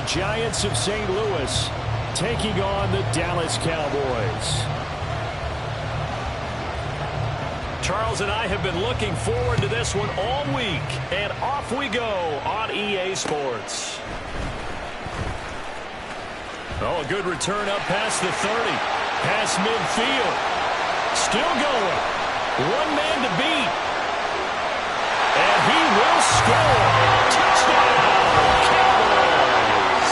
the Giants of St. Louis taking on the Dallas Cowboys. Charles and I have been looking forward to this one all week, and off we go on EA Sports. Oh, a good return up past the 30. Past midfield. Still going. One man to beat. And he will score. Touchdown, Cowboys.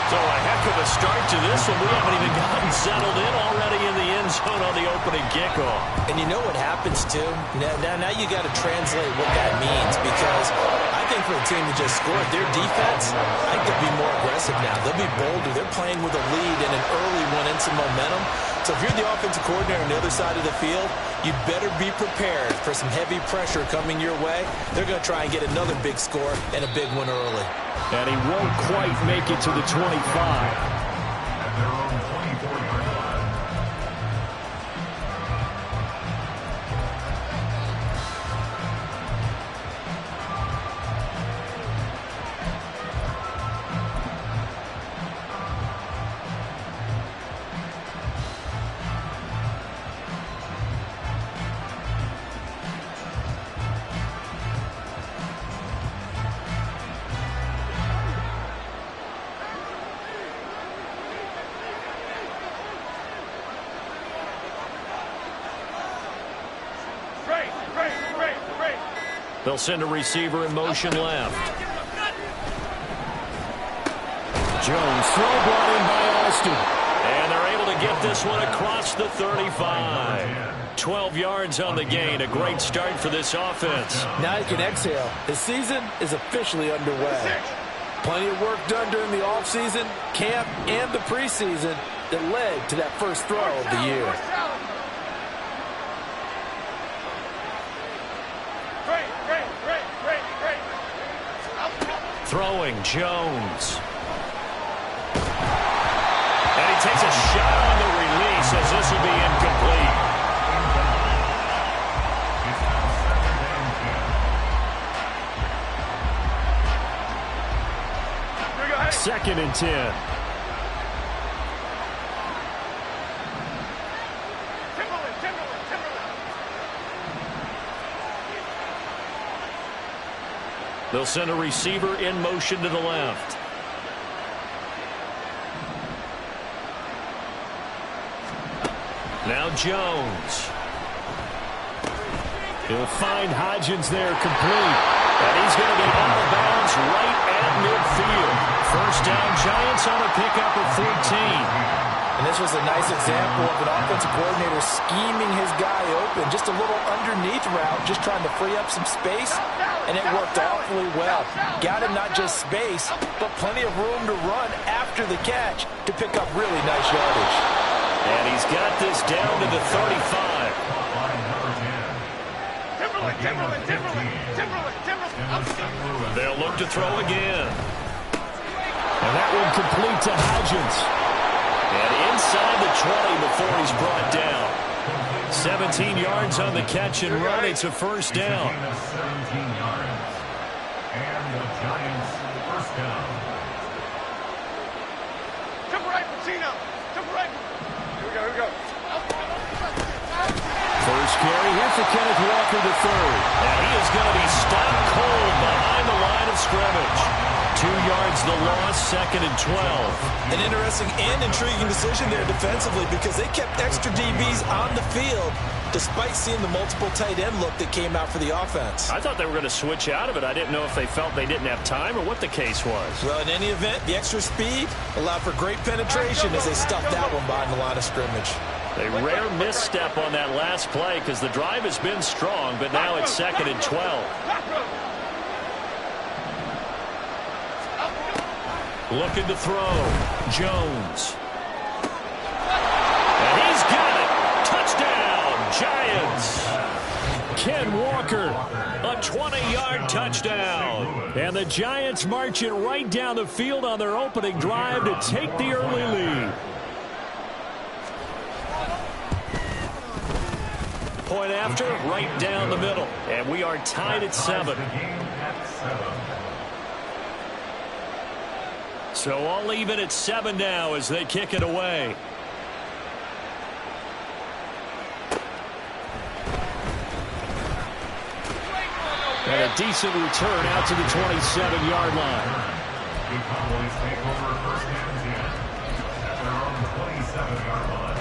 So a heck of a start to this one. We haven't even gotten settled in already in the end zone on the opening kickoff. And you know what happens, too? Now you got to translate what that means, because I think for a team to just score, their defense, I think they'll be more aggressive now. They'll be bolder. They're playing with a lead and an early one and some momentum. So if you're the offensive coordinator on the other side of the field, you better be prepared for some heavy pressure coming your way. They're going to try and get another big score and a big one early. And he won't quite make it to the 25. They'll send a receiver in motion left. Jones, throw brought in by Austin. And they're able to get this one across the 35. 12 yards on the gain. A great start for this offense. Now you can exhale. The season is officially underway. Plenty of work done during the offseason, camp, and the preseason that led to that first throw of the year. Throwing Jones. And he takes a shot on the release as this will be incomplete. Second and 10. They'll send a receiver in motion to the left. Now Jones. He'll find Hodgins there complete. And he's going to be out of bounds right at midfield. First down, Giants on a pickup of 14. And this was a nice example of an offensive coordinator scheming his guy open. Just a little underneath route, just trying to free up some space. And it worked awfully well. Got him not just space, but plenty of room to run after the catch to pick up really nice yardage. And he's got this down to the 35. They'll look to throw again. And that one complete to Hodgins. And inside the 20 before he's brought down. 17 yards on the catch and run. It's a first down. 17 yards. And the Giants first down. Jump right, Pacino. Jump right. Here we go. First carry here for Kenneth Walker III. And he is going to be stopped cold behind the line of scrimmage. 2 yards the loss, second and 12. An interesting and intriguing decision there defensively, because they kept extra DBs on the field despite seeing the multiple tight end look that came out for the offense. I thought they were going to switch out of it. I didn't know if they felt they didn't have time or what the case was. Well, in any event, the extra speed allowed for great penetration as they stuffed that one behind the line of scrimmage. A rare misstep on that last play because the drive has been strong, but now it's second and 12. Looking to throw. Jones. And he's got it. Touchdown, Giants. Ken Walker, a 20-yard touchdown. And the Giants marching right down the field on their opening drive to take the early lead. Point after, right down the middle. And we are tied at 7. So all even at 7 now as they kick it away. And a decent return out to the 27-yard line. The Cowboys take over first and 10 at their own 27-yard line.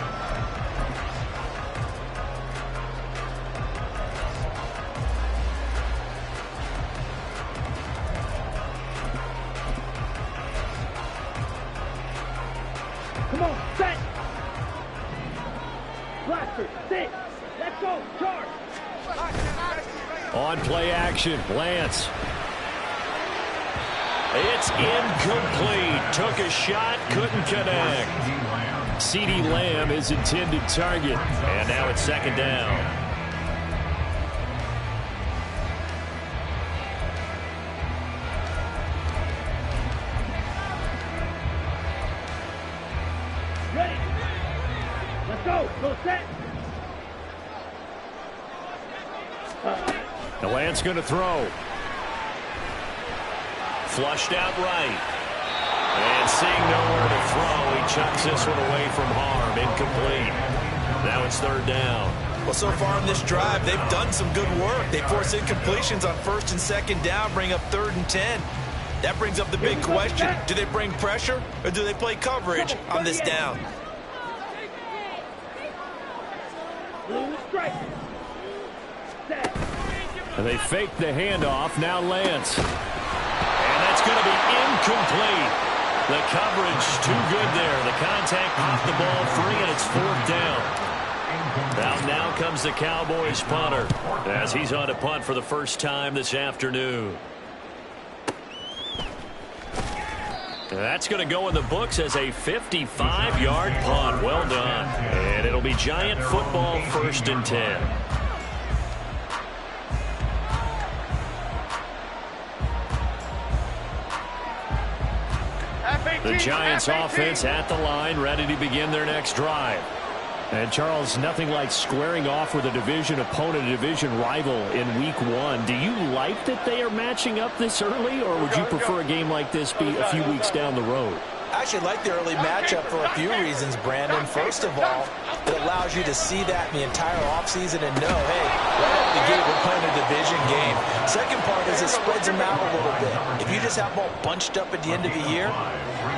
Come on, set! Blaster, sit! Let's go, charge! On play action, Lance. It's incomplete. Took a shot, couldn't connect. CeeDee Lamb is intended target. And now it's 2nd down. Ready! Let's go! Go set! The Lance going to throw. Flushed out right. And seeing nowhere to throw, he chucks this one away from harm. Incomplete. Now it's 3rd down. Well, so far in this drive, they've done some good work. They force incompletions on 1st and 2nd down, bring up 3rd and 10. That brings up the big question. Do they bring pressure or do they play coverage on this down? Blue strike! Set! And they fake the handoff. Now Lance. And that's going to be incomplete. The coverage too good there. The contact popped the ball free, and it's 4th down. Out now comes the Cowboys punter as he's on to punt for the first time this afternoon. That's going to go in the books as a 55-yard punt. Well done. And it'll be Giant football 1st and 10. The Giants offense at the line, ready to begin their next drive. And Charles, nothing like squaring off with a division opponent, a division rival in week 1. Do you like that they are matching up this early, or would you prefer a game like this be a few weeks down the road? I actually like the early matchup for a few reasons, Brandon. First of all, it allows you to see that in the entire offseason and know, hey, right out the gate, we're playing a division game. Second part is it spreads them out a little bit. If you just have them all bunched up at the end of the year,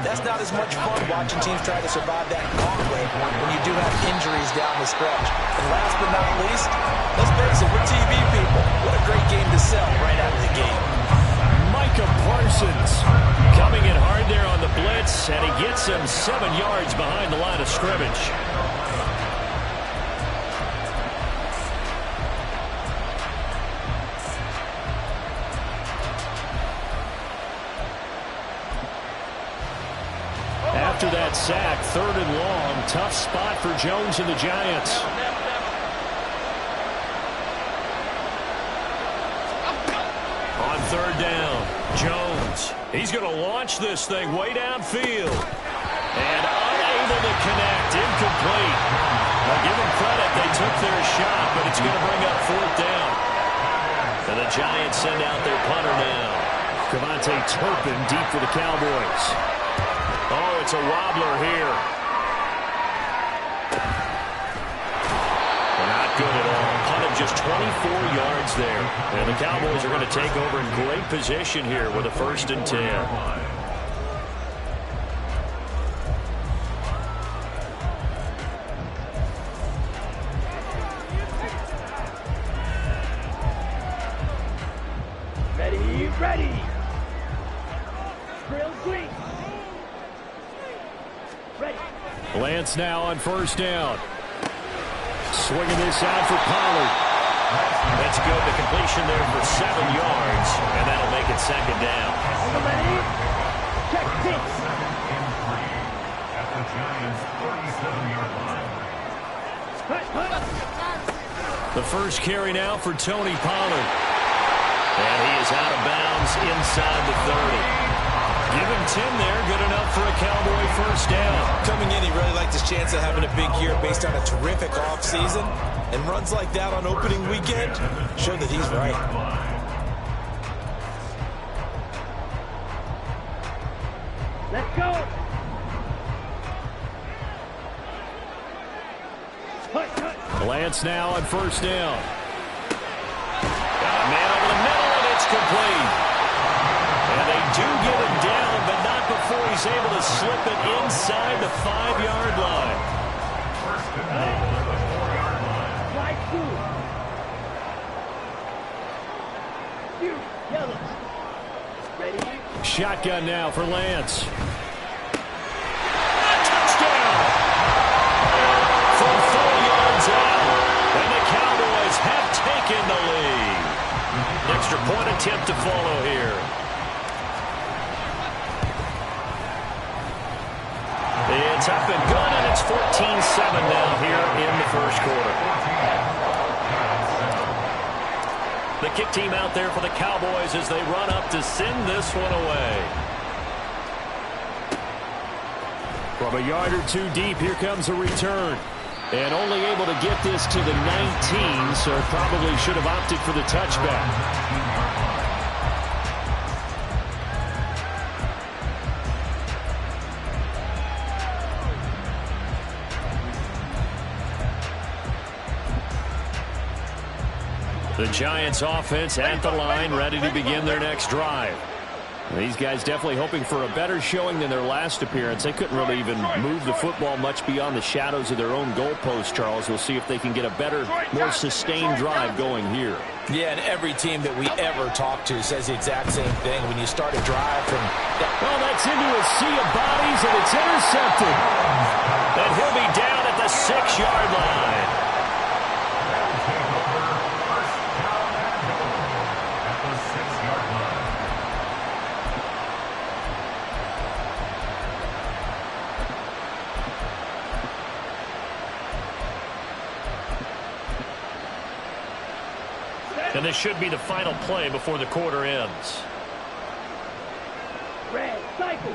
that's not as much fun watching teams try to survive that gauntlet when you do have injuries down the stretch. And last but not least, let's face it, we're TV people. What a great game to sell right out of the gate. Micah Parsons coming in hard there on the blitz, and he gets him 7 yards behind the line of scrimmage. After that sack, 3rd and long, tough spot for Jones and the Giants. On 3rd down, Jones. He's going to launch this thing way downfield. And unable to connect, incomplete. Now give them credit, they took their shot, but it's going to bring up 4th down. And the Giants send out their punter now. Cavante Turpin deep for the Cowboys. Oh, it's a wobbler here. Not good at all. Punted just 24 yards there. And the Cowboys are going to take over in great position here with a 1st and 10. Ready! Drill green! Ready! Lance now on 1st down. Swinging this out for Pollard. That's good. The completion there for 7 yards, and that'll make it 2nd down. Ready? Check this! At the Giants' 37-yard line. The first carry now for Tony Pollard. And he is out of bounds inside the 30. Give him 10 there, good enough for a Cowboy 1st down. Coming in, he really liked his chance of having a big year based on a terrific offseason. And runs like that on opening weekend show that he's right. Let's go. Lance now on first down. Got a man over the middle, and it's complete. And they do get him down, but not before he's able to slip it inside the 5-yard line. First and goal at the 4-yard line. Right through. You, yellows. Ready? Shotgun now for Lance. Touchdown! From 4 yards out, and the Cowboys have taken the lead. Extra point attempt to follow here. It's up and good, and it's 14-7 now here in the first quarter. The kick team out there for the Cowboys as they run up to send this one away. From a yard or two deep, here comes a return. And only able to get this to the 19, so probably should have opted for the touchback. The Giants offense at the line, ready to begin their next drive. These guys definitely hoping for a better showing than their last appearance. They couldn't really even move the football much beyond the shadows of their own goalpost, Charles. We'll see if they can get a better, more sustained drive going here. Yeah, and every team that we ever talk to says the exact same thing. When you start a drive from that. Well, that's into a sea of bodies, and it's intercepted. And he'll be down at the 6-yard line. And this should be the final play before the quarter ends. Red, cycle.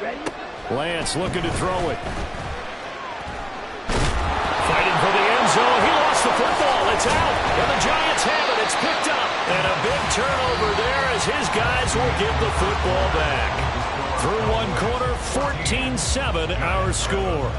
Ready? Lance looking to throw it. Fighting for the end zone. He lost the football. It's out. And the Giants have it. It's picked up. And a big turnover there as his guys will get the football back. Through one quarter, 14-7 our score.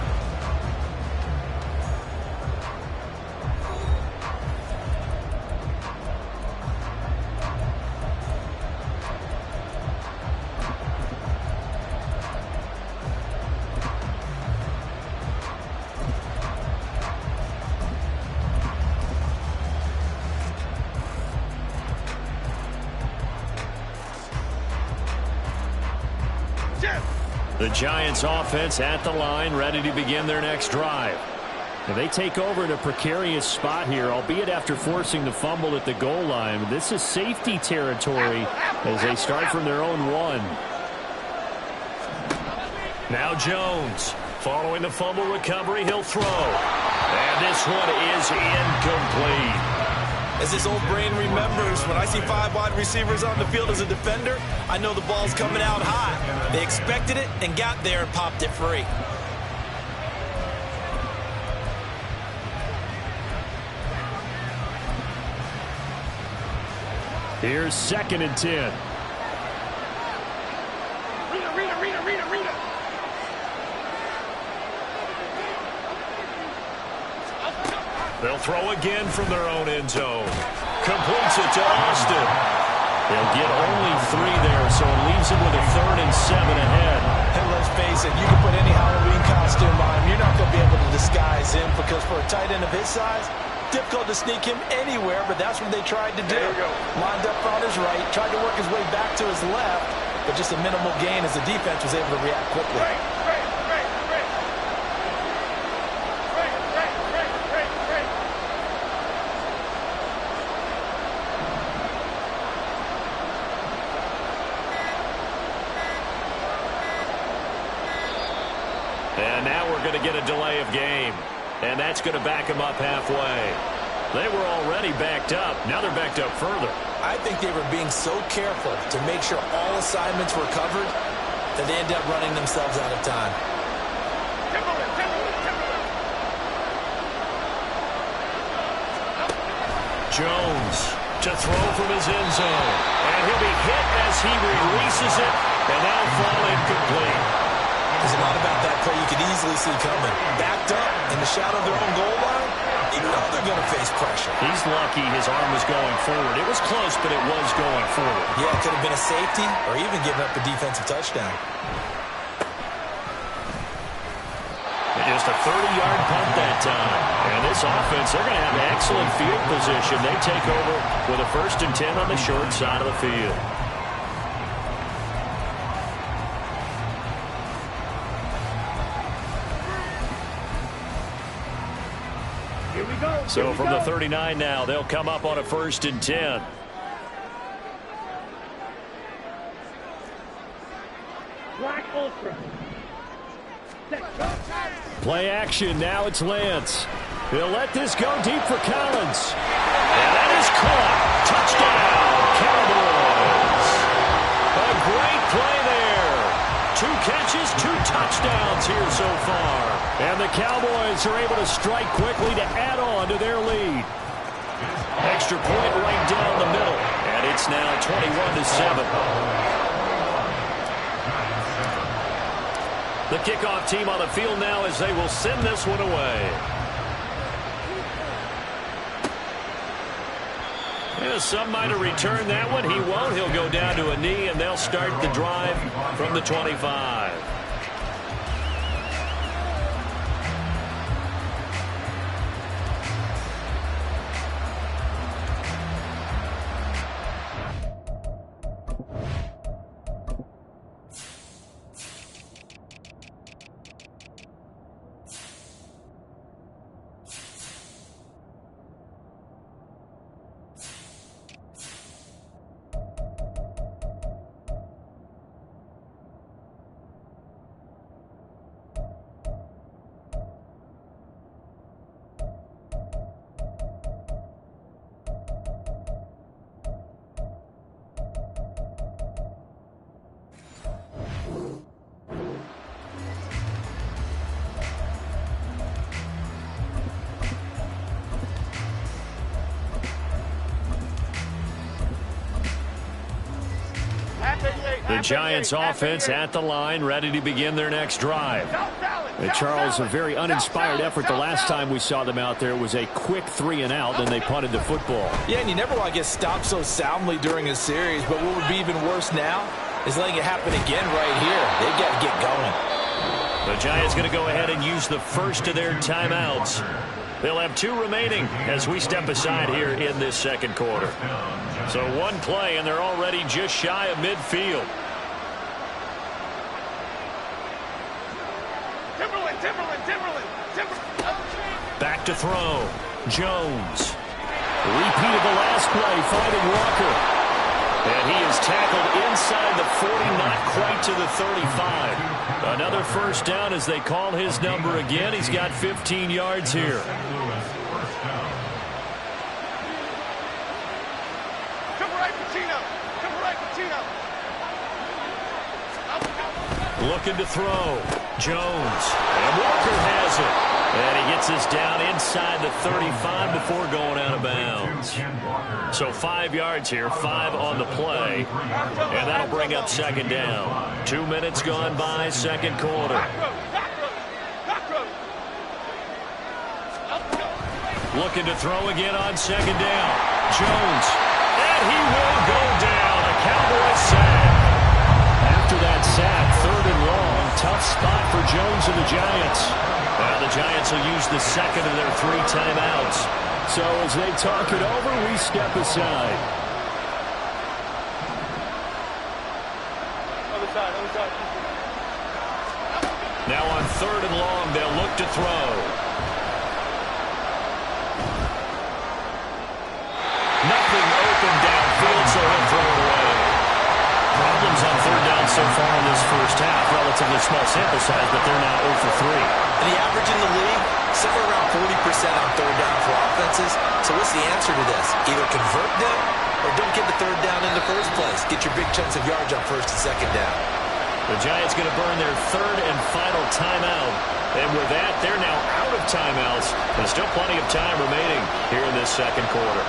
The Giants offense at the line, ready to begin their next drive. And they take over in a precarious spot here, albeit after forcing the fumble at the goal line. This is safety territory as they start from their own 1. Now Jones, following the fumble recovery, he'll throw. And this one is incomplete. As his old brain remembers, when I see 5 wide receivers on the field as a defender, I know the ball's coming out high. They expected it and got there and popped it free. Here's 2nd and 10. Read. They'll throw again from their own end zone. Completes it to Austin. They'll get only 3 there, so it leaves them with a 3rd and 7 ahead. And let's face it, you can put any Halloween costume on him. You're not going to be able to disguise him because for a tight end of his size, difficult to sneak him anywhere, but that's what they tried to do. Lined up on his right, tried to work his way back to his left, but just a minimal gain as the defense was able to react quickly. And now we're going to get a delay of game. And that's going to back them up halfway. They were already backed up. Now they're backed up further. I think they were being so careful to make sure all assignments were covered that they ended up running themselves out of time. Jones to throw from his end zone. And he'll be hit as he releases it. And that'll fall incomplete. easily see coming. Backed up in the shadow of their own goal line, you know they're going to face pressure. He's lucky his arm was going forward. It was close, but it was going forward. Yeah, it could have been a safety or even given up a defensive touchdown. Just a 30-yard punt that time. And this offense, they're going to have excellent field position. They take over with a 1st and 10 on the short side of the field. Here we go. So from the 39 now, they'll come up on a 1st and 10. Black Ultra. Play action. Now it's Lance. He'll let this go deep for Collins. And that is caught. Touchdown, Cowboys. A great play there. 2 catches, 2 touchdowns here so far. And the Cowboys are able to strike quickly to add on to their lead. Extra point right down the middle. And it's now 21-7. The kickoff team on the field now as they will send this one away. Yeah, some might have returned that one. He won't. He'll go down to a knee, and they'll start the drive from the 25. The Giants offense at the line, ready to begin their next drive. Charles, a very uninspired effort the last time we saw them out there. It was a quick 3 and out, then they punted the football. Yeah, and you never want to get stopped so soundly during a series, but what would be even worse now is letting it happen again right here. They've got to get going. The Giants going to go ahead and use the first of their timeouts. They'll have 2 remaining as we step aside here in this second quarter. So 1 play, and they're already just shy of midfield. Back to throw. Jones. Repeat of the last play, finding Walker. And he is tackled inside the 40, not quite to the 35. Another first down as they call his number again. He's got 15 yards here. Looking to throw. Jones. And Walker has it. And he gets us down inside the 35 before going out of bounds. So 5 yards here, 5 on the play. And that'll bring up second down. 2 minutes gone by, second quarter. Looking to throw again on second down. Jones. And he will go down. A Cowboys sack. After that sack, 3rd and long. Tough spot for Jones and the Giants. Well, the Giants will use the second of their 3 timeouts. So as they talk it over, we step aside. Other side, other side. Now on 3rd and long, they'll look to throw. Nothing open downfield, so he'll throw it away. Problems on 3rd down so far in this first half. Relatively small sample size, but they're now 0 for 3. And the average in the league, somewhere around 40% on 3rd down for offenses. So what's the answer to this? Either convert them or don't get the 3rd down in the first place. Get your big chunks of yards on 1st and 2nd down. The Giants going to burn their 3rd and final timeout. And with that, they're now out of timeouts. There's still plenty of time remaining here in this second quarter.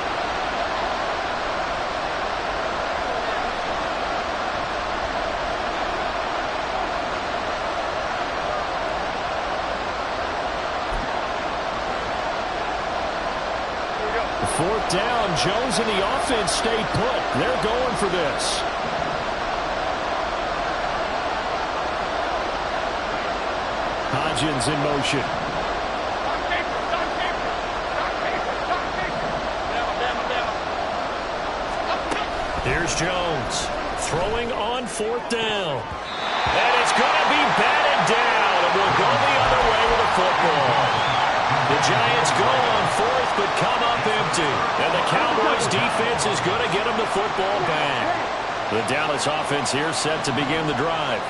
4th down. Jones and the offense stayed put. They're going for this. Hodgins in motion. Here's Jones throwing on 4th down. And it's going to be batted down. And we'll go the other way with the football. The Giants go on 4th but come up empty. And the Cowboys defense is going to get them the football back. The Dallas offense here set to begin the drive.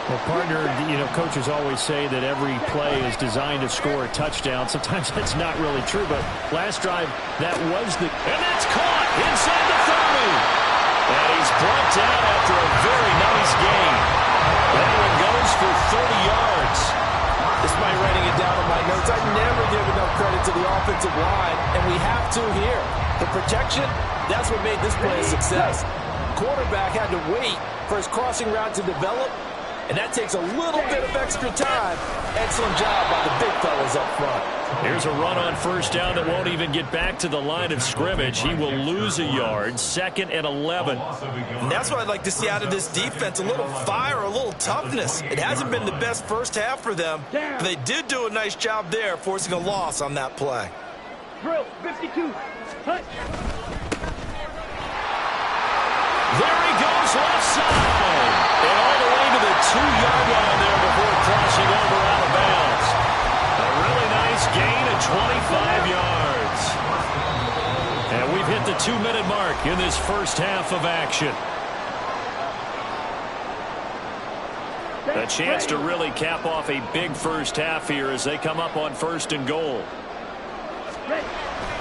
Well, partner, coaches always say that every play is designed to score a touchdown. Sometimes that's not really true, but last drive, that was the... And that's caught inside the 30. And he's brought down after a very nice gain. That one goes for 30 yards. Despite writing it down on my notes, I never give enough credit to the offensive line, and we have to here. The protection, that's what made this play a success. Quarterback had to wait for his crossing route to develop, and that takes a little bit of extra time. Excellent job by the big fellas up front. Here's a run on 1st down that won't even get back to the line of scrimmage. He will lose a yard. 2nd and 11. And that's what I'd like to see out of this defense. A little fire, a little toughness. It hasn't been the best first half for them, but they did do a nice job there, forcing a loss on that play. Drill, 52. Hut. There he goes left side. And all the way to the 2-yard line there before crossing over out of bounds. A really nice gain of 25 yards. And we've hit the 2-minute mark in this first half of action. A chance to really cap off a big first half here as they come up on 1st and goal.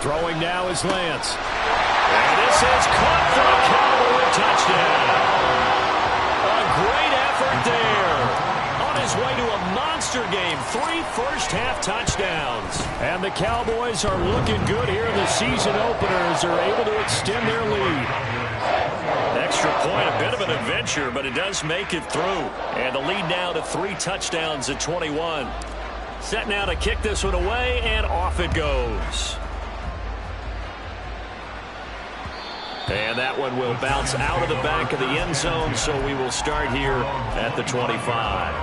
Throwing now is Lance. And this is caught for a Cowboy touchdown. A great effort there. On his way to a monster game. 3 first-half touchdowns. And the Cowboys are looking good here in the season opener as they're able to extend their lead. Extra point, a bit of an adventure, but it does make it through. And the lead now to 3 touchdowns at 21. Set now to kick this one away, and off it goes. And that one will bounce out of the back of the end zone, so we will start here at the 25.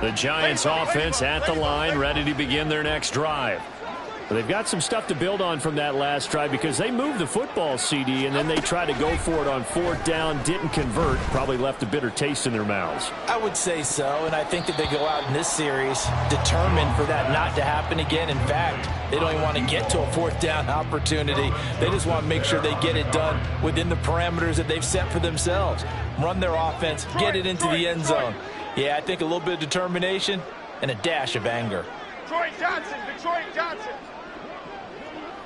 The Giants offense at the line, ready to begin their next drive. They've got some stuff to build on from that last drive because they moved the football, CD, and then they tried to go for it on 4th down, didn't convert, probably left a bitter taste in their mouths. I would say so, and I think that they go out in this series determined for that not to happen again. In fact, they don't even want to get to a 4th down opportunity. They just want to make sure they get it done within the parameters that they've set for themselves. Run their offense, get it into the end zone. Yeah, I think a little bit of determination and a dash of anger. Detroit Johnson, Detroit Johnson.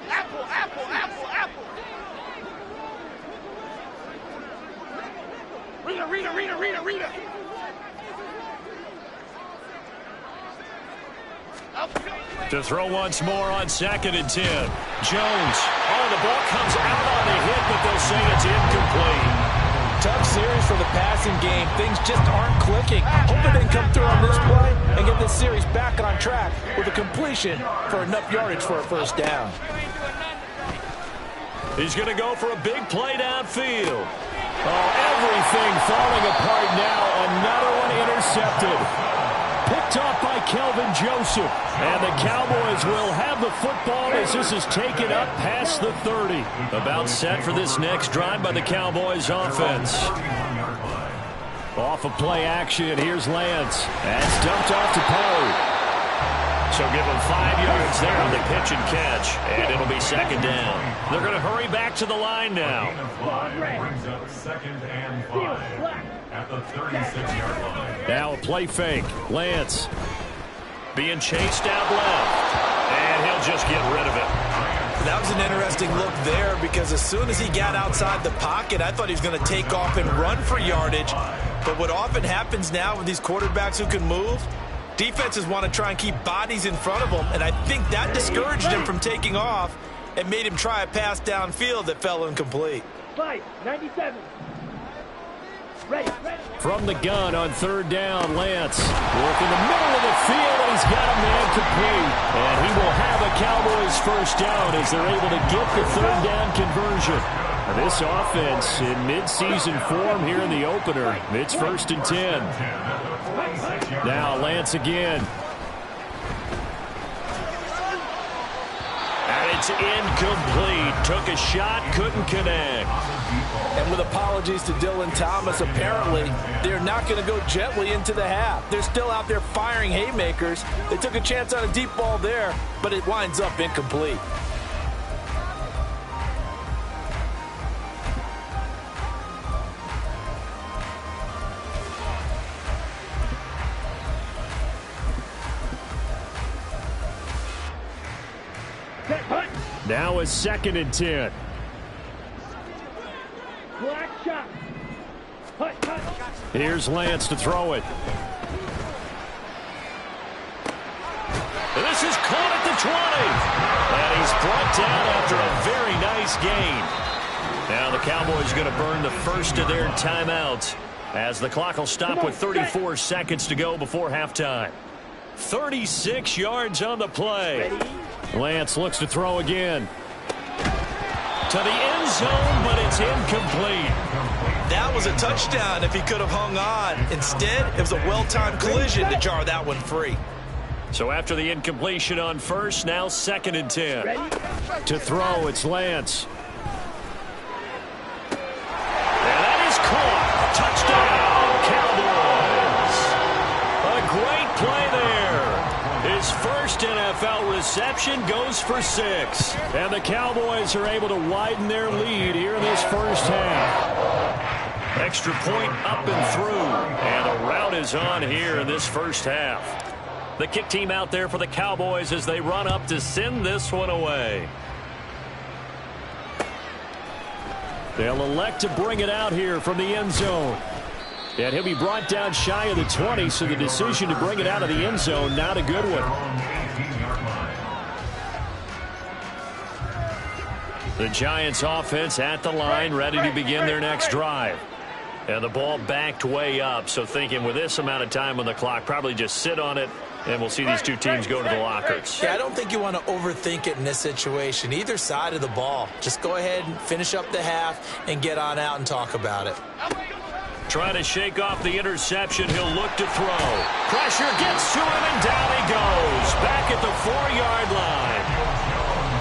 Apple, apple, apple, apple. Rita. To throw once more on 2nd and 10. Jones. Oh, the ball comes out on the hit, but they'll say it's incomplete. Tough series for the passing game. Things just aren't clicking. Hoping they can come through on this play and get this series back on track with a completion for enough yardage for a 1st down. He's going to go for a big play downfield. Oh, everything falling apart now. Another one intercepted. Picked off by Kelvin Joseph. And the Cowboys will have the football as this is taken up past the 30. About set for this next drive by the Cowboys offense. Off of play action, here's Lance. That's dumped off to Poe. So give them 5 yards there on the pitch and catch. And it'll be 2nd down. They're going to hurry back to the line now. Brings up 2nd and 5 at the 36-yard line. Now a play fake. Lance being chased out left. And he'll just get rid of it. That was an interesting look there because as soon as he got outside the pocket, I thought he was going to take off and run for yardage. But what often happens now with these quarterbacks who can move, defenses want to try and keep bodies in front of them, and I think that discouraged him from taking off and made him try a pass downfield that fell incomplete. 97. Ready. From the gun on 3rd down, Lance. Work in the middle of the field, and he's got a man complete. incomplete. And he will have a Cowboys first down as they're able to get the third down conversion. This offense in midseason form here in the opener. It's 1st and 10. Now Lance again. And it's incomplete. Took a shot, couldn't connect. And with apologies to Dylan Thomas, apparently they're not going to go gently into the half. They're still out there firing haymakers. They took a chance on a deep ball there, but it winds up incomplete. Now it's 2nd and 10. Here's Lance to throw it. This is caught at the 20. And he's brought down after a very nice gain. Now the Cowboys going to burn the first of their timeouts as the clock will stop with 34 seconds to go before halftime. 36 yards on the play. Lance looks to throw again. To the end zone, but it's incomplete. That was a touchdown if he could have hung on. Instead, it was a well-timed collision to jar that one free. So after the incompletion on first, now 2nd and 10. To throw, it's Lance. And that is caught. Touchdown, Cowboys. A great play there. His first NFL reception goes for 6. And the Cowboys are able to widen their lead here in this first half. Extra point up and through. And the route is on here in this first half. The kick team out there for the Cowboys as they run up to send this one away. They'll elect to bring it out here from the end zone. And he'll be brought down shy of the 20, so the decision to bring it out of the end zone, not a good one. The Giants offense at the line, ready to begin their next drive. And the ball backed way up, so thinking with this amount of time on the clock, probably just sit on it, and we'll see these two teams go to the lockers. Yeah, I don't think you want to overthink it in this situation. Either side of the ball. Just go ahead and finish up the half and get on out and talk about it. Trying to shake off the interception. He'll look to throw. Pressure gets to him, and down he goes. Back at the 4-yard line.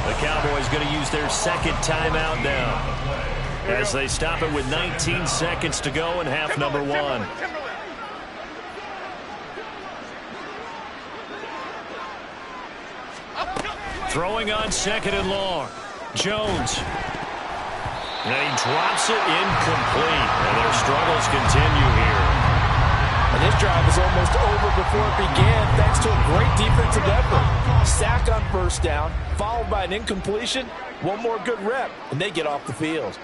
The Cowboys going to use their second timeout now as they stop it with 19 seconds to go in half number 1. Throwing on 2nd and long. Jones. And he drops it incomplete. And their struggles continue here. And this drive is almost over before it began thanks to a great defensive effort. Sack on first down, followed by an incompletion. One more good rep, and they get off the field.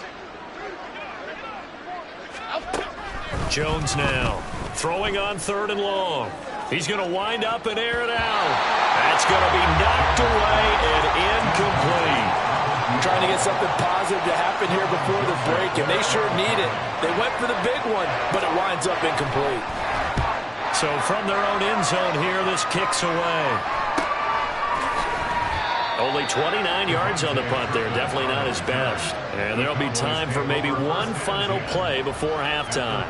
Jones now throwing on 3rd and long. He's going to wind up and air it out. That's going to be knocked away and incomplete. Trying to get something positive to happen here before the break, and they sure need it. They went for the big one, but it winds up incomplete. So from their own end zone here, this kicks away. Only 29 yards on the punt there. Definitely not his best. And there'll be time for maybe one final play before halftime.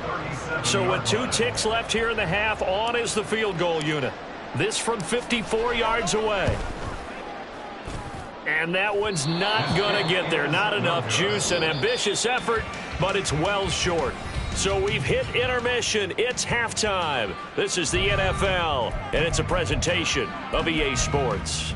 So with 2 ticks left here in the half, on is the field goal unit. This from 54 yards away. And that one's not going to get there. Not enough juice. An ambitious effort, but it's well short. So we've hit intermission. It's halftime. This is the NFL, and it's a presentation of EA Sports.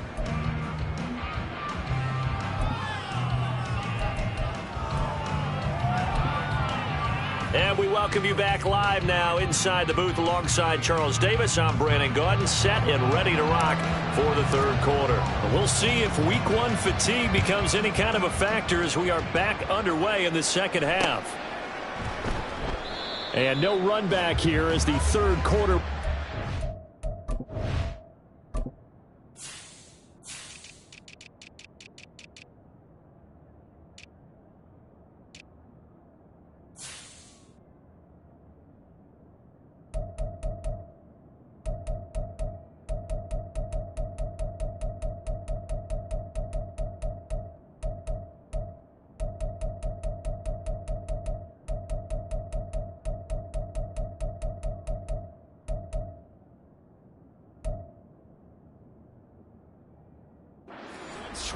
And we welcome you back live now inside the booth alongside Charles Davis. I'm Brandon Gaudin, set and ready to rock for the third quarter. We'll see if week 1 fatigue becomes any kind of a factor as we are back underway in the second half. And no run back here as the third quarter.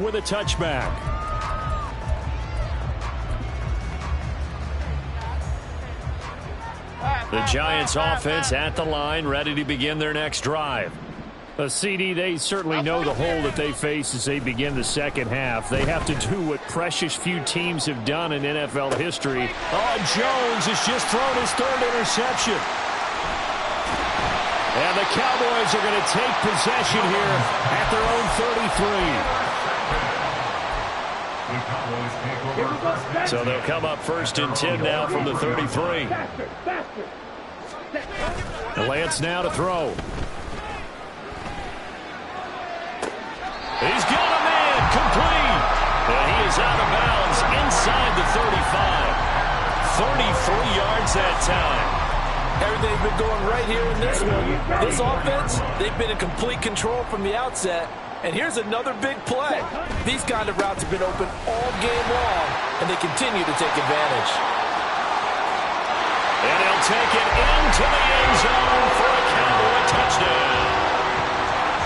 with a touchback. The Giants offense at the line, ready to begin their next drive. CD, they certainly know the hole that they face as they begin the second half. They have to do what precious few teams have done in NFL history. Oh, Jones has just thrown his third interception. And the Cowboys are going to take possession here at their own 33. So they'll come up 1st and 10 now from the 33. The Lance now to throw. He's got a man complete. And he is out of bounds inside the 35. 33 yards that time. Everything's been going right here in this one. This offense, they've been in complete control from the outset. And here's another big play. These kind of routes have been open all game long, and they continue to take advantage. And he'll take it into the end zone for a Cowboy touchdown.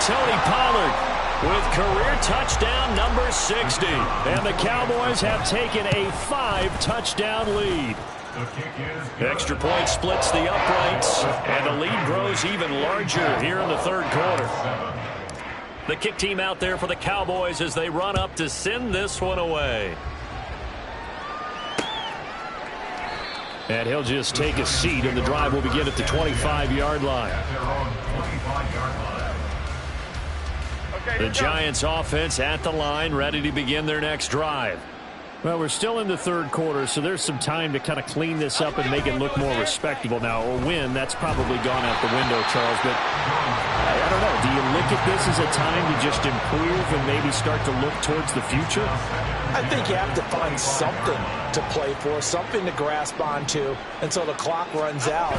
Tony Pollard with career touchdown number 60. And the Cowboys have taken a 5-touchdown lead. Extra point splits the uprights, and the lead grows even larger here in the third quarter. The kick team out there for the Cowboys as they run up to send this one away. And he'll just take a seat, and the drive will begin at the 25-yard line. The Giants offense at the line, ready to begin their next drive. Well, we're still in the third quarter, so there's some time to kind of clean this up and make it look more respectable now. A win, that's probably gone out the window, Charles. But I don't know. Do you look at this as a time to just improve and maybe start to look towards the future? I think you have to find something to play for, something to grasp onto until the clock runs out.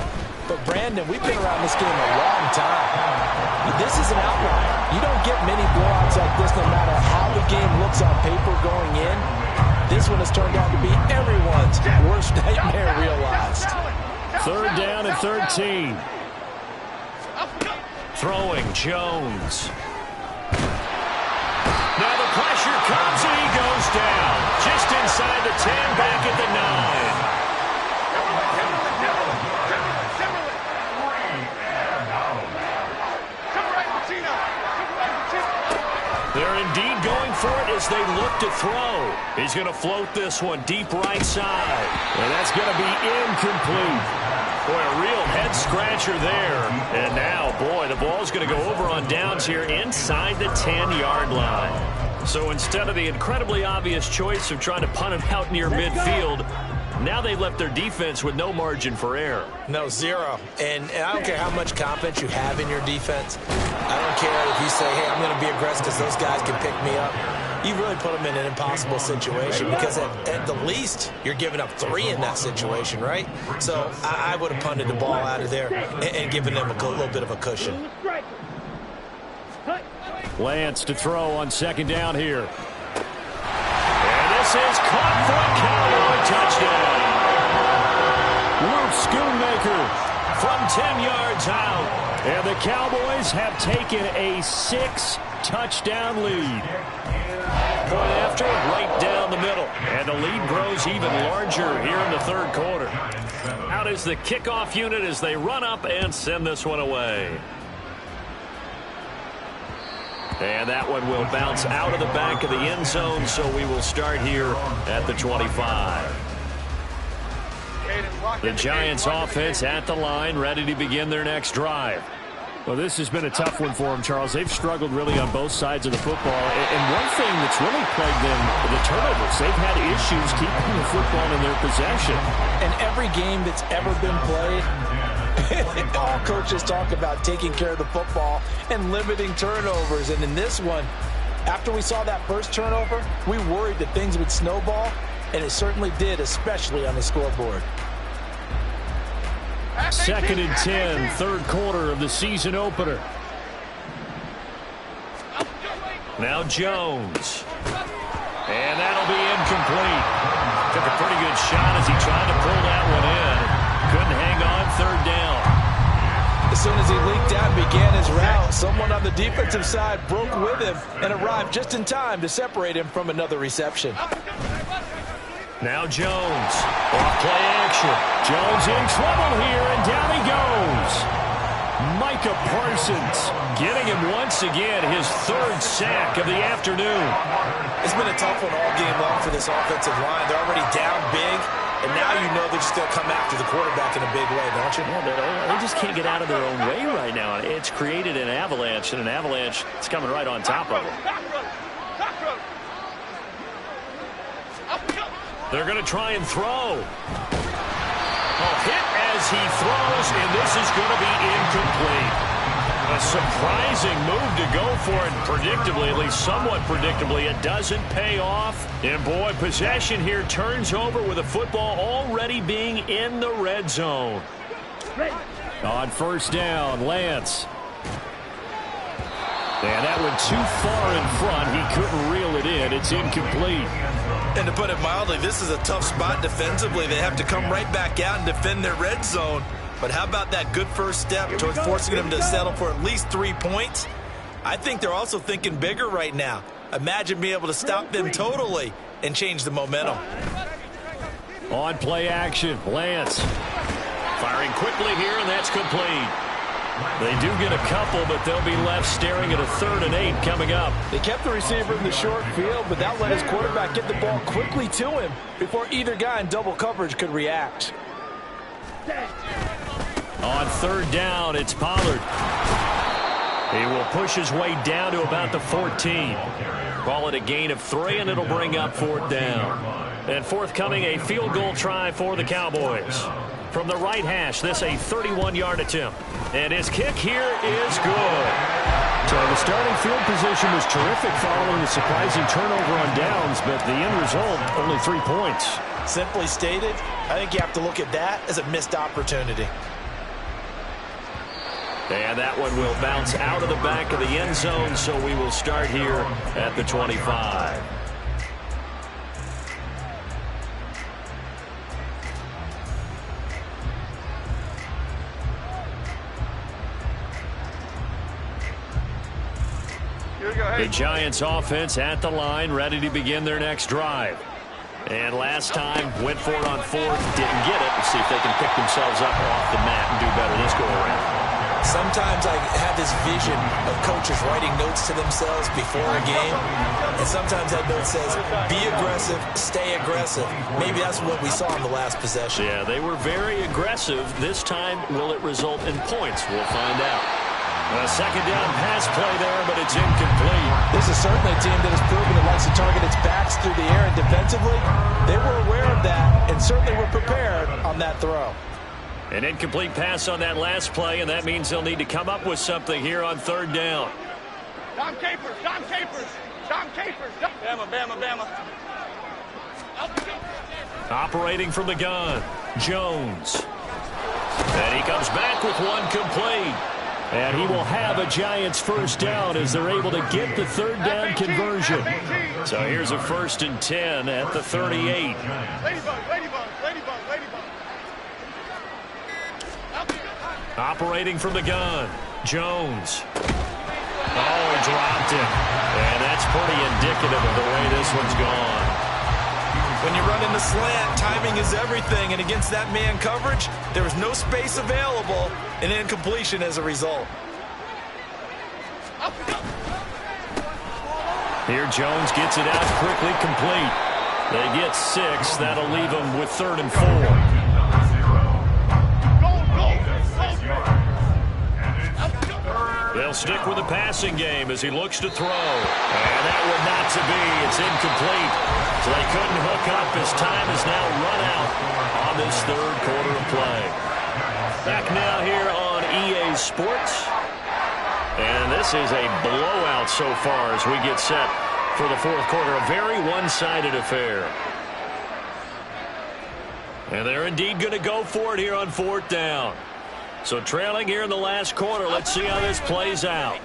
But, Brandon, we've been around this game a long time. This is an outlier. You don't get many blowouts like this no matter how the game looks on paper going in. This one has turned out to be everyone's worst nightmare realized. 3rd down and 13. Throwing Jones. Now the pressure comes and he goes down. Just inside the 10, back at the 9. They're indeed going for it as they look to throw. He's going to float this one deep right side. And that's going to be incomplete. Boy, a real head-scratcher there. And now, boy, the ball's going to go over on downs here inside the 10-yard line. So instead of the incredibly obvious choice of trying to punt it out near midfield, now they left their defense with no margin for error. No, zero. And I don't care how much confidence you have in your defense. I don't care if you say, hey, I'm going to be aggressive because those guys can pick me up. You really put them in an impossible situation because at the least, you're giving up 3 in that situation, right? So I would have punted the ball out of there and given them a little bit of a cushion. Lance to throw on 2nd down here. And this is caught for a Cowboy touchdown. Luke Schoonmaker from 10 yards out. And the Cowboys have taken a 6-touchdown lead. Point after, right down the middle. And the lead grows even larger here in the third quarter. Out is the kickoff unit as they run up and send this one away. And that one will bounce out of the back of the end zone, so we will start here at the 25. The Giants offense at the line, ready to begin their next drive. Well, this has been a tough one for them, Charles. They've struggled really on both sides of the football. And one thing that's really plagued them, the turnovers. They've had issues keeping the football in their possession. And every game that's ever been played, all coaches talk about taking care of the football and limiting turnovers. And in this one, after we saw that first turnover, we worried that things would snowball, and it certainly did, especially on the scoreboard. 2nd and 10, third quarter of the season opener. Now Jones. And that'll be incomplete. Took a pretty good shot as he tried to pull that one in. Couldn't hang on 3rd down. As soon as he leaked out and began his route, someone on the defensive side broke with him and arrived just in time to separate him from another reception. Now Jones. Off play action. Jones in trouble here, and down he goes. Micah Parsons getting him once again, his third sack of the afternoon. It's been a tough one all game long for this offensive line. They're already down big, and now you know they're just going to come after the quarterback in a big way, don't you? Yeah, they just can't get out of their own way right now. It's created an avalanche, and an avalanche is coming right on top of them. They're going to try and throw. Hit as he throws, and this is going to be incomplete. A surprising move to go for it, predictably, at least somewhat predictably. It doesn't pay off. And, boy, possession here turns over with a football already being in the red zone. On first down, Lance. And that went too far in front. He couldn't reel it in. It's incomplete. And to put it mildly, this is a tough spot defensively. They have to come right back out and defend their red zone. But how about that good first step towards forcing them to settle for at least 3 points? I think they're also thinking bigger right now. Imagine being able to stop them totally and change the momentum. On play action, Lance. Firing quickly here, and that's complete. They do get a couple, but they'll be left staring at a 3rd and 8 coming up. They kept the receiver in the short field, but that let his quarterback get the ball quickly to him before either guy in double coverage could react. On 3rd down, it's Pollard. He will push his way down to about the 14. Call it a gain of 3, and it'll bring up 4th down. And forthcoming, a field goal try for the Cowboys. From the right hash, this a 31-yard attempt. And his kick here is good. So the starting field position was terrific following the surprising turnover on downs, but the end result, only 3 points. Simply stated, I think you have to look at that as a missed opportunity. And that one will bounce out of the back of the end zone, so we will start here at the 25. The Giants offense at the line, ready to begin their next drive. And last time, went for it on 4th, didn't get it. Let's see if they can pick themselves up off the mat and do better this go-around. Sometimes I have this vision of coaches writing notes to themselves before a game, and sometimes that note says, be aggressive, stay aggressive. Maybe that's what we saw in the last possession. Yeah, they were very aggressive. This time, will it result in points? We'll find out. A 2nd down pass play there, but it's incomplete. This is certainly a team that has proven it likes to target its backs through the air, and defensively, they were aware of that and certainly were prepared on that throw. An incomplete pass on that last play, and that means they'll need to come up with something here on 3rd down. Dom Capers, Dom Capers, Dom Capers. Bama, Bama, Bama. Operating from the gun, Jones. And he comes back with one complete. And he will have a Giants first down as they're able to get the 3rd down conversion. So here's a 1st and 10 at the 38. Ladybug, ladybug, ladybug, ladybug. Operating from the gun, Jones. Oh, he dropped it. And that's pretty indicative of the way this one's gone. When you run in the slant, timing is everything, and against that man coverage, there was no space available, and incompletion as a result. Here Jones gets it out quickly, complete. They get 6. That'll leave them with 3rd and 4. They'll stick with the passing game as he looks to throw. And that one not to be. It's incomplete. So they couldn't hook up as time is now run out on this 3rd quarter of play. Back now here on EA Sports. And this is a blowout so far as we get set for the 4th quarter. A very one-sided affair. And they're indeed going to go for it here on 4th down. So trailing here in the last quarter. Let's see how this plays out.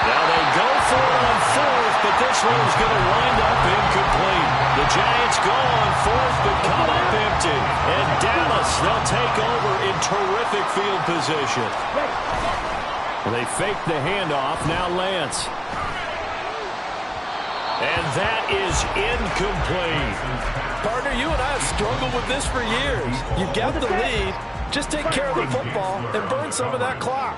Now they go for it on 4th, but this one's going to wind up incomplete. The Giants go on 4th, but come up empty. And Dallas, they'll take over in terrific field position. They fake the handoff. Now Lance. And that is incomplete. Partner, you and I have struggled with this for years. You get the lead, just take care of the football and burn some of that clock.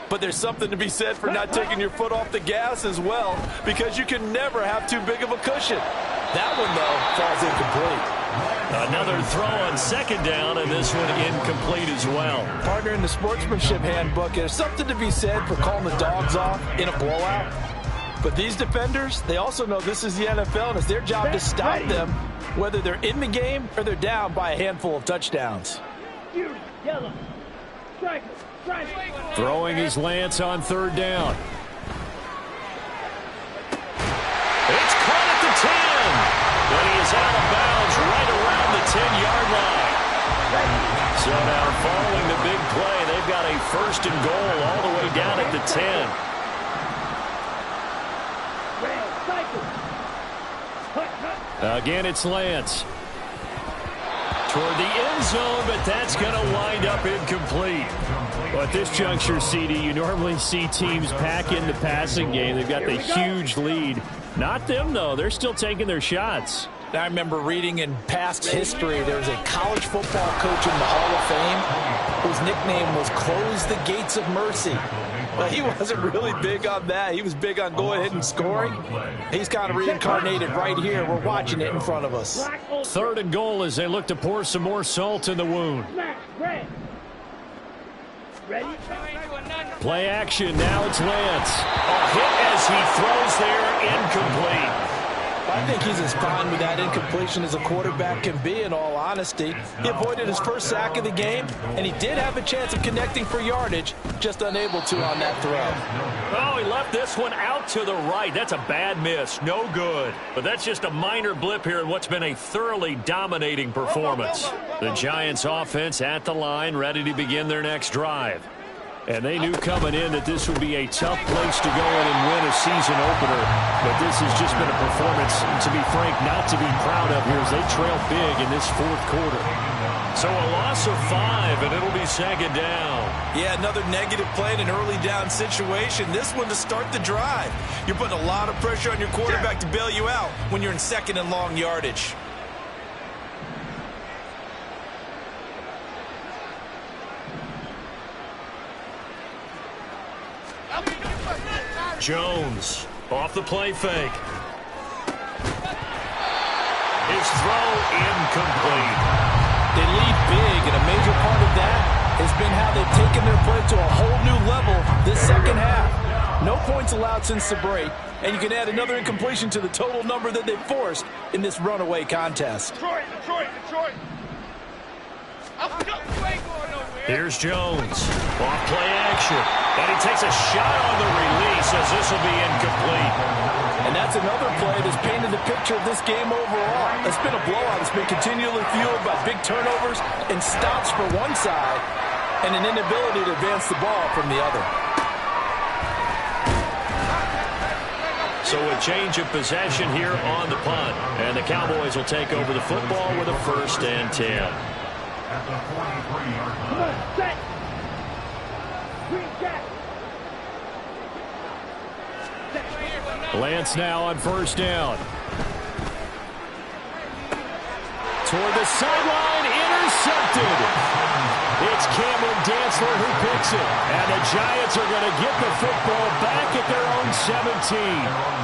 But there's something to be said for not taking your foot off the gas as well, because you can never have too big of a cushion. That one, though, falls incomplete. Another throw on second down, and this one incomplete as well. Partner, in the sportsmanship handbook, there's something to be said for calling the dogs off in a blowout. But these defenders, they also know this is the NFL, and it's their job to stop them, whether they're in the game or they're down by a handful of touchdowns. Throwing his Lance on third down. It's caught at the 10. But he is out of bounds right around the 10-yard line. So now following the big play, they've got a first and goal all the way down at the 10. Again, it's Lance. Toward the end zone, but that's going to wind up incomplete. Well, at this juncture, CD, you normally see teams pack in the passing game. They've got the huge lead. Not them, though. They're still taking their shots. I remember reading in past history, there was a college football coach in the Hall of Fame whose nickname was Close the Gates of Mercy. Well, he wasn't really big on that. He was big on going ahead and scoring. He's kind of reincarnated right here. We're watching it in front of us. Third and goal as they look to pour some more salt in the wound. Play action. Now it's Lance. A hit as he throws there, incomplete. I think he's as fine with that incompletion as a quarterback can be, in all honesty. He avoided his first sack of the game, and he did have a chance of connecting for yardage, just unable to on that throw. Oh, he left this one out to the right. That's a bad miss. No good. But that's just a minor blip here in what's been a thoroughly dominating performance. The Giants offense at the line, ready to begin their next drive. And they knew coming in that this would be a tough place to go in and win a season opener. But this has just been a performance, to be frank, not to be proud of here as they trail big in this fourth quarter. So a loss of 5, and it'll be second down. Yeah, another negative play in an early down situation. This one to start the drive. You're putting a lot of pressure on your quarterback to bail you out when you're in second and long yardage. Jones off the play fake. His throw incomplete. They lead big, and a major part of that has been how they've taken their play to a whole new level this second half. No points allowed since the break, and you can add another incompletion to the total number that they've forced in this runaway contest. Detroit. Here's Jones. Off play action. And he takes a shot on the release as this will be incomplete. And that's another play that's painted the picture of this game overall. It's been a blowout. It's been continually fueled by big turnovers and stops for one side and an inability to advance the ball from the other. So a change of possession here on the punt. And the Cowboys will take over the football with a 1st and 10. At the 43-yard line. Lance now on 1st down. Toward the sideline, intercepted. It's Cameron Dantzler who picks it. And the Giants are going to get the football back at their own 17.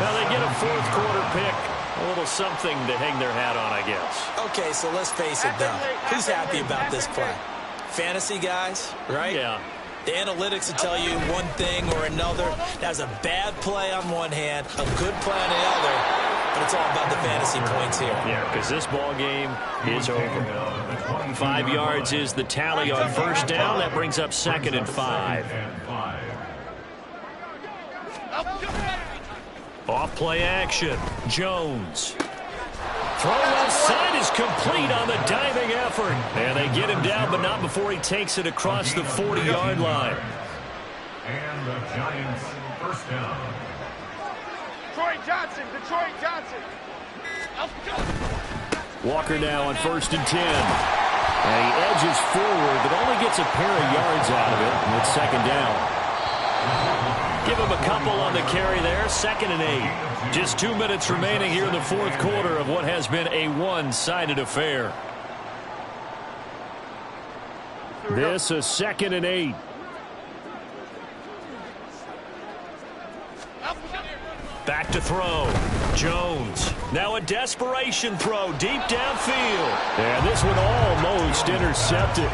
Now they get a fourth quarter pick. A little something to hang their hat on, I guess. Okay, so let's face it, though. Who's happy about this play? Fantasy guys, right? Yeah. The analytics will tell you one thing or another. That's a bad play on one hand, a good play on the other, but it's all about the fantasy points here. Yeah, because this ball game is over. 5 yards is the tally on 1st down. That brings up 2nd and 5. Off play action. Jones. Throw left side is complete on the diving effort. And they get him down, but not before he takes it across the 40-yard line. And the Giants' 1st down. Detroit Johnson. Walker now on 1st and 10. And he edges forward, but only gets a pair of yards out of it. And it's 2nd down. Give him a couple on the carry there. 2nd and 8. Just 2 minutes remaining here in the fourth quarter of what has been a one-sided affair. This is 2nd and 8. Back to throw. Jones. Now a desperation throw deep downfield. And this one almost intercepted.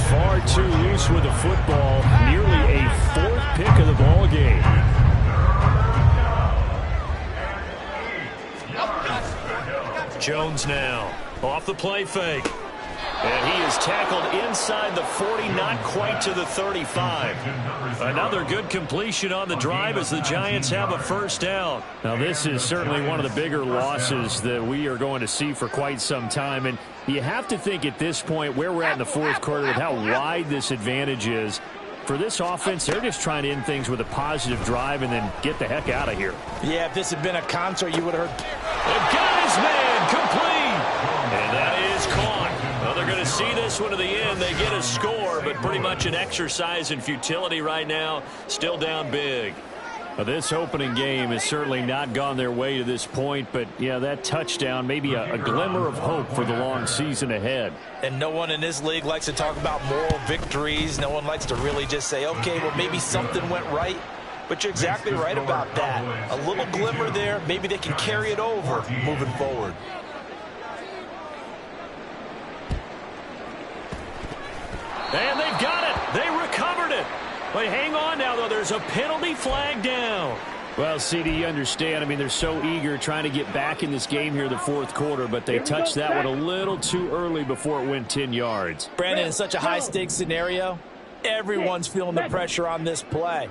Far too loose with the football. Nearly a 4th pick of the ball game. Jones now off the play fake. And he is tackled inside the 40, not quite to the 35. Another good completion on the drive as the Giants have a first down. Now, this is certainly one of the bigger losses that we are going to see for quite some time. And you have to think at this point where we're at in the fourth quarter with how wide this advantage is. For this offense, they're just trying to end things with a positive drive and then get the heck out of here. Yeah, if this had been a concert, you would have heard. They've got his man complete. And that is caught. Well, they're going to see this one to the end. They get a score, but pretty much an exercise in futility right now. Still down big. Well, this opening game has certainly not gone their way to this point, but, yeah, that touchdown, maybe a glimmer of hope for the long season ahead. And no one in this league likes to talk about moral victories. No one likes to really just say, okay, well, maybe something went right. But you're exactly right about that. A little glimmer there. Maybe they can carry it over moving forward. And they've got it. They recovered it. But hang on now, though. There's a penalty flag down. Well, CD, you understand. I mean, they're so eager trying to get back in this game here in the fourth quarter, but they touched that one a little too early before it went 10 yards. Brandon, in such a high-stakes scenario, everyone's feeling the pressure on this play.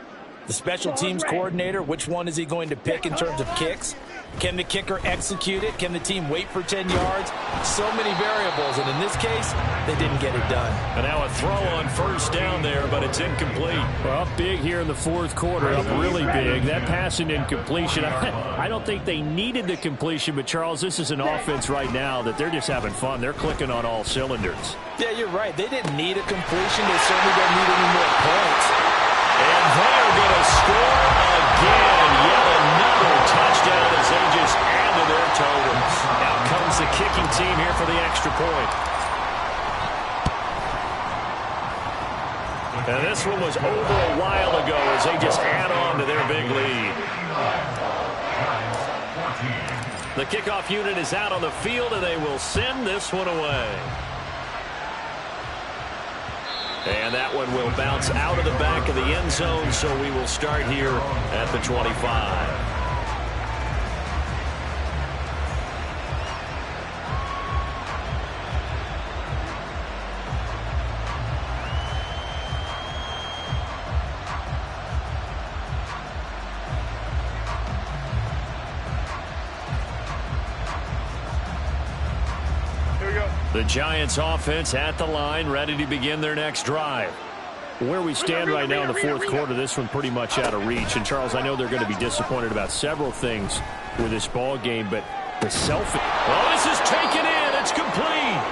The special teams coordinator, which one is he going to pick in terms of kicks? Can the kicker execute it? Can the team wait for 10 yards? So many variables, and in this case, they didn't get it done. And now a throw on first down there, but it's incomplete. Well, up big here in the fourth quarter, up really big. That pass and incompletion, I don't think they needed the completion, but Charles, this is an offense right now that they're just having fun. They're clicking on all cylinders. Yeah, you're right. They didn't need a completion. They certainly don't need any more points. And they're going to score again. Yet another touchdown as they just add to their totals. Out comes the kicking team here for the extra point. And this one was over a while ago as they just add on to their big lead. The kickoff unit is out on the field, and they will send this one away. And that one will bounce out of the back of the end zone, so we will start here at the 25. The Giants offense at the line, ready to begin their next drive. Where we stand right now in the fourth quarter, this one pretty much out of reach. And, Charles, I know they're going to be disappointed about several things with this ball game, but the selfie. Oh, this is taken in. It's complete.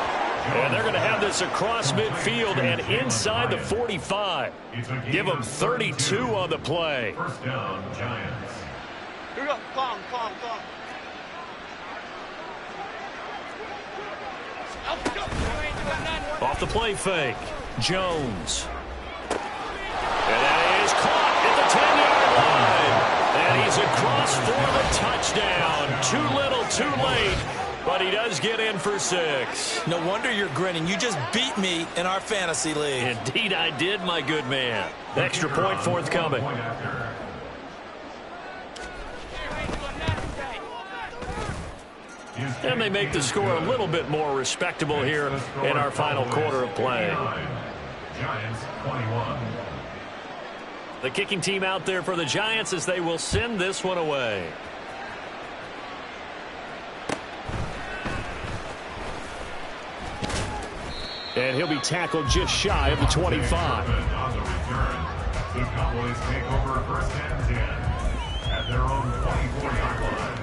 And they're going to have this across midfield and inside the 45. Give them 32 on the play. First down, Giants. Here we go. Calm. Off the play fake. Jones. And that is caught at the 10-yard line. And he's across for the touchdown. Too little, too late. But he does get in for 6. No wonder you're grinning. You just beat me in our fantasy league. Indeed I did, my good man. Extra point forthcoming. And they make the score a little bit more respectable here in our final quarter of play. Giants 21. The kicking team out there for the Giants as they will send this one away. And he'll be tackled just shy of the 25. On the return, the Cowboys take over first and 10 at their own 24-yard line.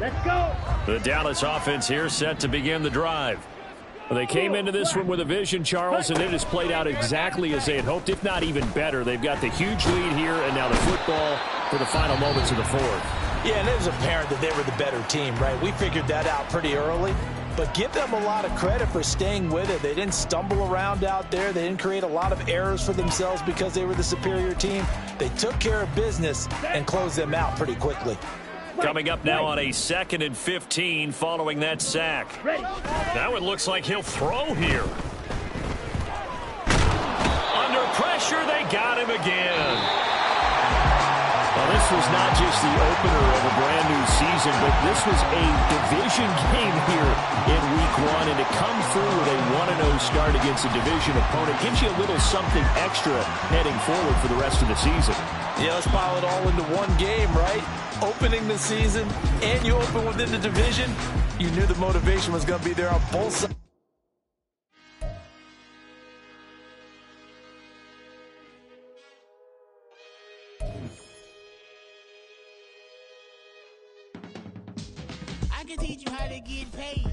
Let's go. The Dallas offense here set to begin the drive. Well, they came into this one with a vision, Charles, and it has played out exactly as they had hoped, if not even better. They've got the huge lead here, and now the football for the final moments of the fourth. Yeah, and it was apparent that they were the better team, right? We figured that out pretty early. But give them a lot of credit for staying with it. They didn't stumble around out there. They didn't create a lot of errors for themselves because they were the superior team. They took care of business and closed them out pretty quickly. Coming up now on a 2nd and 15 following that sack. Now it looks like he'll throw here. Under pressure, they got him again. Well, this was not just the opener of a brand new season, but this was a division game here in week 1, and to come through with a 1-0 start against a division opponent gives you a little something extra heading forward for the rest of the season. Yeah, let's pile it all into one game, right? Opening the season, and you open within the division. You knew the motivation was going to be there on both sides. I can teach you how to get paid,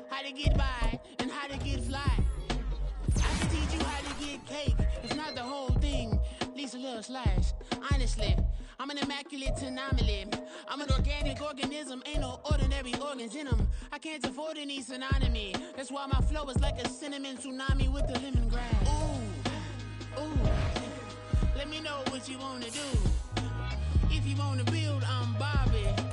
how to get by, and how to get fly. I can teach you how to get cake. It's not the whole thing, at least a little slice. Honestly, I'm an immaculate anomaly. I'm an organic organism, ain't no ordinary organs in them. I can't afford any synonymy. That's why my flow is like a cinnamon tsunami with the lemongrass. Ooh, ooh. Let me know what you wanna do. If you wanna build, I'm Bobby.